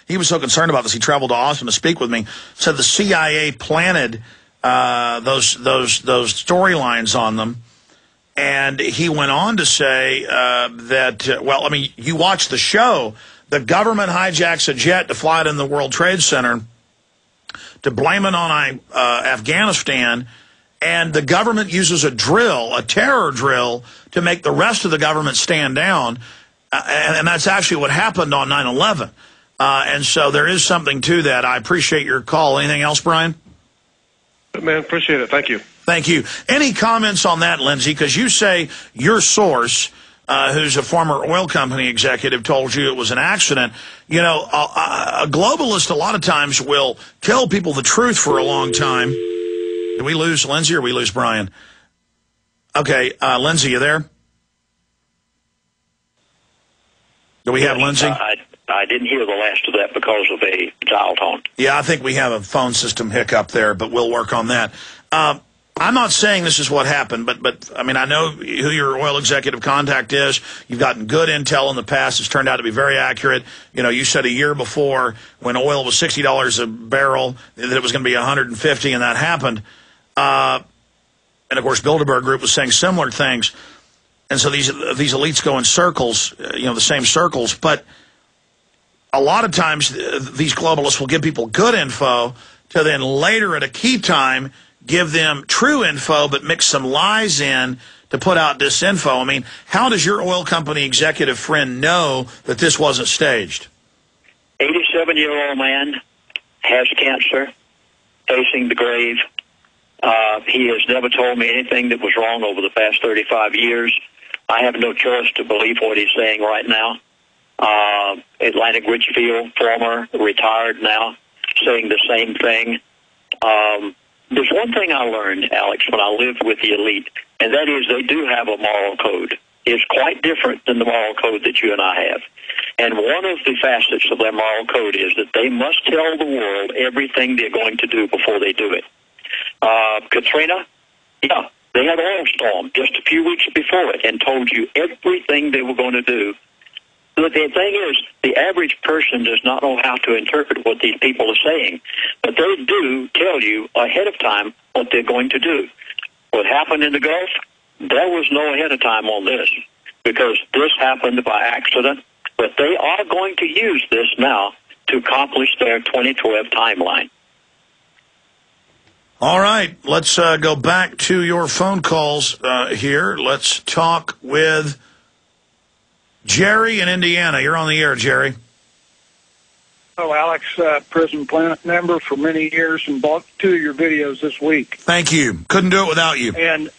he was so concerned about this, he traveled to Austin to speak with me, said the CIA planted those storylines on them. And he went on to say that, well, I mean, you watch the show, the government hijacks a jet to fly it in the World Trade Center to blame it on Afghanistan, and the government uses a drill, a terror drill, to make the rest of the government stand down, and that's actually what happened on 9/11. And so there is something to that. I appreciate your call. Anything else, Brian? Man, appreciate it. Thank you. Thank you. Any comments on that, Lindsey? Because you say your source, who's a former oil company executive, told you it was an accident. You know, a globalist a lot of times will tell people the truth for a long time. Did we lose Lindsey or we lose Brian? Okay, Lindsey, you there? Do we have Lindsey? I didn't hear the last of that because of a dial tone. Yeah, I think we have a phone system hiccup there, but we'll work on that. I'm not saying this is what happened, but I mean, I know who your oil executive contact is. You've gotten good intel in the past. It's turned out to be very accurate. You know, you said a year before when oil was $60 a barrel that it was going to be $150, and that happened. And, of course, Bilderberg Group was saying similar things. And so these elites go in circles, you know, the same circles. But a lot of times these globalists will give people good info to then later at a key time give them true info but mix some lies in to put out disinfo. I mean, how does your oil company executive friend know that this wasn't staged? 87-year-old man has cancer, facing the grave. He has never told me anything that was wrong over the past 35 years. I have no choice to believe what he's saying right now. Atlantic Richfield, former, retired now, saying the same thing. There's one thing I learned, Alex, when I lived with the elite, and that is they do have a moral code. It's quite different than the moral code that you and I have. And one of the facets of their moral code is that they must tell the world everything they're going to do before they do it. Katrina, yeah, they had an oil storm just a few weeks before it and told you everything they were going to do. But the thing is, the average person does not know how to interpret what these people are saying. But they do tell you ahead of time what they're going to do. What happened in the Gulf, there was no ahead of time on this because this happened by accident. But they are going to use this now to accomplish their 2012 timeline. All right, let's go back to your phone calls here. Let's talk with Jerry in Indiana. You're on the air, Jerry. Oh, Alex, Prison Planet member for many years and bought 2 of your videos this week. Thank you. Couldn't do it without you. And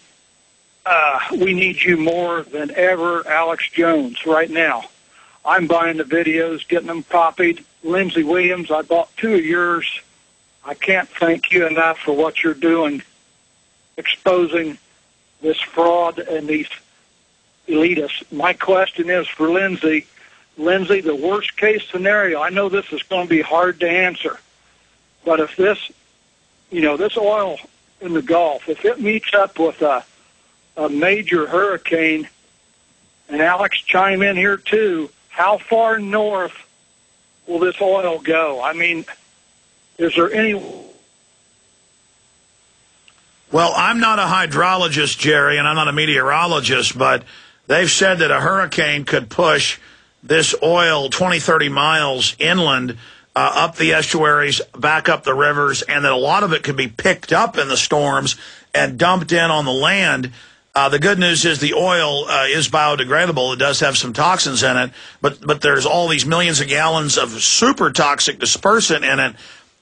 we need you more than ever, Alex Jones, right now. I'm buying the videos, getting them copied. Lindsey Williams, I bought 2 of yours. I can't thank you enough for what you're doing, exposing this fraud and these elitists. My question is for Lindsey. Lindsey, the worst case scenario, I know this is going to be hard to answer, but if this, you know, this oil in the Gulf, if it meets up with a major hurricane, and Alex, chime in here too, how far north will this oil go? I mean, is there any... Well, I'm not a hydrologist, Jerry, and I'm not a meteorologist, but they've said that a hurricane could push this oil 20, 30 miles inland, up the estuaries, back up the rivers, and that a lot of it could be picked up in the storms and dumped in on the land. The good news is the oil is biodegradable. It does have some toxins in it, but there's all these millions of gallons of super toxic dispersant in it.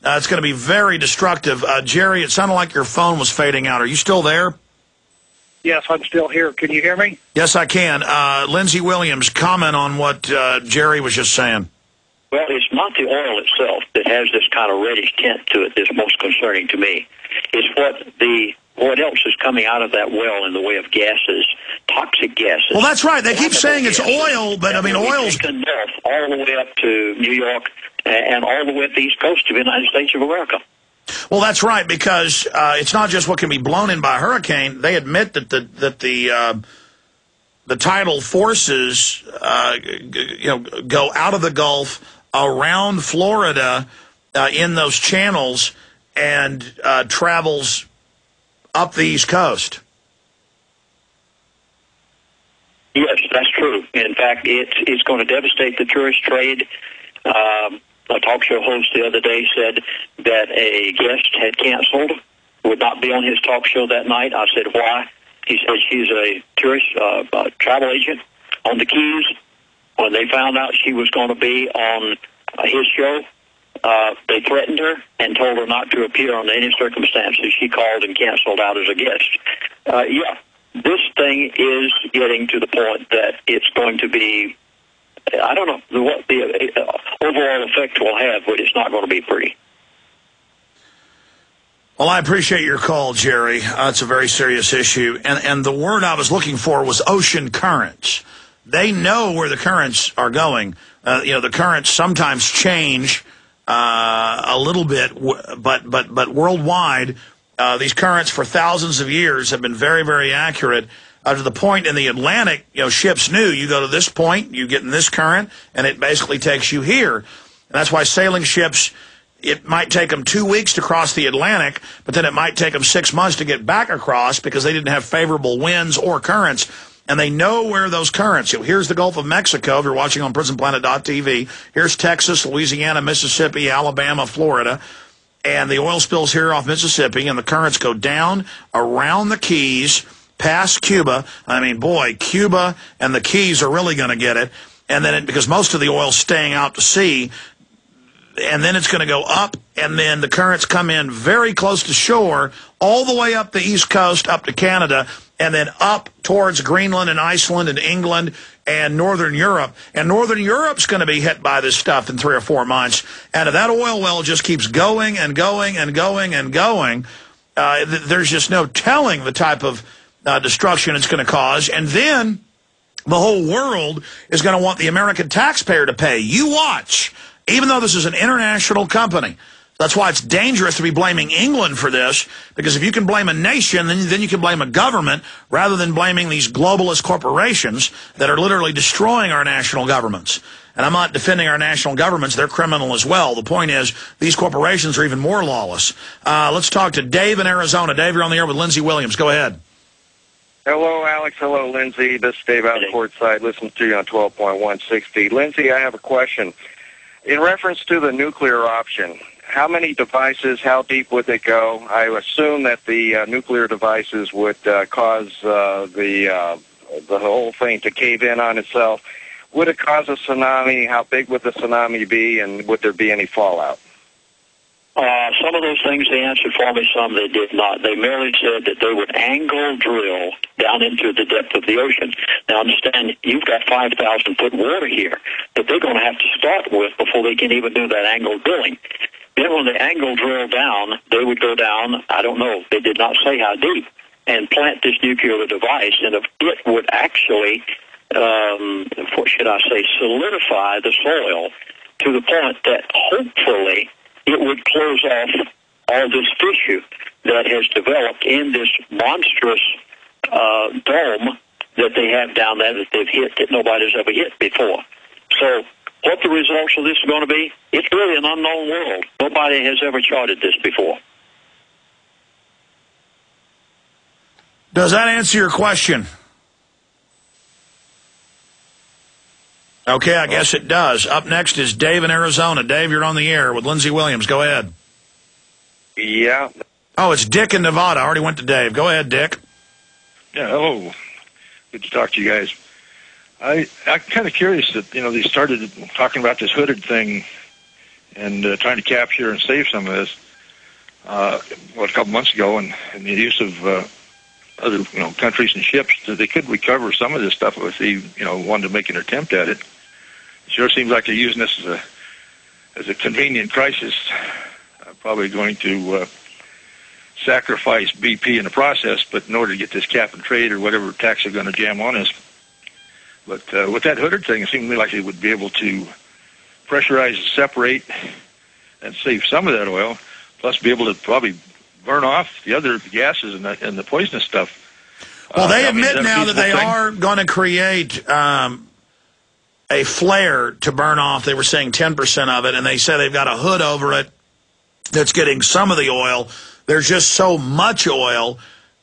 It's going to be very destructive. Jerry, it sounded like your phone was fading out. Are you still there? Yes, I'm still here. Can you hear me? Yes, I can. Lindsey Williams, comment on what Jerry was just saying. Well, it's not the oil itself that has this kind of reddish tint to it that's most concerning to me. It's what else is coming out of that well in the way of gases, toxic gases. Well, that's right. They keep saying it's oil, but I mean, oil's north all the way up to New York and all the way up the east coast of the United States of America. Well, that's right, because it's not just what can be blown in by a hurricane. They admit that the tidal forces, go out of the Gulf around Florida in those channels and travels up the East Coast. Yes, that's true. In fact, it's going to devastate the tourist trade. A talk show host the other day said that a guest had canceled, would not be on his talk show that night. I said, why? He said she's a tourist travel agent on the Keys. When they found out she was going to be on his show, they threatened her and told her not to appear under any circumstances. She called and canceled out as a guest. Yeah, this thing is getting to the point that it's going to be, I don't know what the overall effect will have, but it's not going to be pretty. Well, I appreciate your call, Jerry. It's a very serious issue. And the word I was looking for was ocean currents. They know where the currents are going. The currents sometimes change a little bit, but worldwide, these currents for thousands of years have been very, very accurate. To the point in the Atlantic, ships knew you go to this point, you get in this current, and it basically takes you here. And that's why sailing ships, it might take them 2 weeks to cross the Atlantic, but then it might take them 6 months to get back across because they didn't have favorable winds or currents. And they know where those currents. Here's the Gulf of Mexico, if you're watching on PrisonPlanet.tv. Here's Texas, Louisiana, Mississippi, Alabama, Florida. And the oil spills here off Mississippi, and the currents go down around the Keys, past Cuba. I mean, boy, Cuba and the Keys are really going to get it. And then because most of the oil's staying out to sea, and then it's going to go up, and then the currents come in very close to shore, all the way up the East Coast, up to Canada, and then up towards Greenland and Iceland and England and Northern Europe. And Northern Europe's going to be hit by this stuff in 3 or 4 months. And if that oil well just keeps going and going and going and going, there's just no telling the type of destruction it's going to cause. And then the whole world is going to want the American taxpayer to pay. You watch, even though this is an international company. That's why it's dangerous to be blaming England for this, because if you can blame a nation, then you can blame a government rather than blaming these globalist corporations that are literally destroying our national governments. And I'm not defending our national governments. They're criminal as well. The point is, these corporations are even more lawless. Let's talk to Dave in Arizona. Dave, you're on the air with Lindsey Williams. Go ahead. Hello, Alex. Hello, Lindsey. This is Dave out of Portside. Listen to you on 12.160. Lindsey, I have a question. In reference to the nuclear option, how many devices, how deep would they go? I assume that the nuclear devices would cause the whole thing to cave in on itself. Would it cause a tsunami? How big would the tsunami be, and would there be any fallout? Some of those things they answered for me, some they did not. They merely said that they would angle drill down into the depth of the ocean. Now, understand, you've got 5,000-foot water here that they're going to have to start with before they can even do that angle drilling. Then when they angle drill down, they would go down, I don't know, they did not say how deep, and plant this nuclear device, and if it would actually, what should I say, solidify the soil to the point that hopefully it would close off all this tissue that has developed in this monstrous dome that they have down there that they've hit that nobody's ever hit before. So what the results of this are going to be, it's really an unknown world. Nobody has ever charted this before. Does that answer your question? Okay, I guess it does. Up next is Dave in Arizona. Dave, you're on the air with Lindsey Williams. Go ahead. Yeah. Oh, it's Dick in Nevada. I already went to Dave. Go ahead, Dick. Yeah, hello. Good to talk to you guys. I'm kind of curious that, they started talking about this hooded thing and trying to capture and save some of this, a couple months ago, and the use of other, countries and ships, that they could recover some of this stuff if they, wanted to make an attempt at it. It sure seems like they're using this as a convenient crisis, probably going to sacrifice BP in the process, but in order to get this cap and trade or whatever tax they're going to jam on us. But with that hooded thing, it seemed to me like they would be able to pressurize and separate and save some of that oil, plus be able to probably burn off the other gases and the poisonous stuff. Well, they admit now that they are going to create a flare to burn off. They were saying 10% of it, and they say they've got a hood over it that's getting some of the oil. There's just so much oil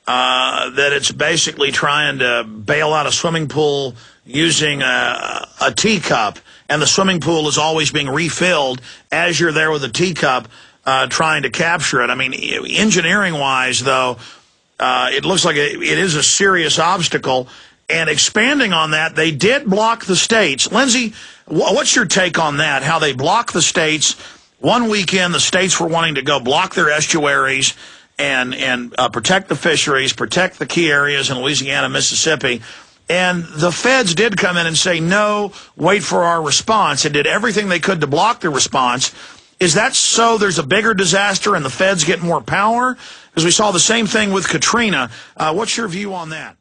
that it's basically trying to bail out a swimming pool using a teacup, and the swimming pool is always being refilled as you're there with a teacup trying to capture it. I mean, engineering-wise, though, it looks like it is a serious obstacle. And expanding on that, they did block the states. Lindsey, what's your take on that, how they block the states? One weekend, the states were wanting to go block their estuaries and protect the fisheries, protect the key areas in Louisiana, Mississippi. And the feds did come in and say, no, wait for our response, and did everything they could to block the response. Is that so there's a bigger disaster and the feds get more power? Because we saw the same thing with Katrina. What's your view on that?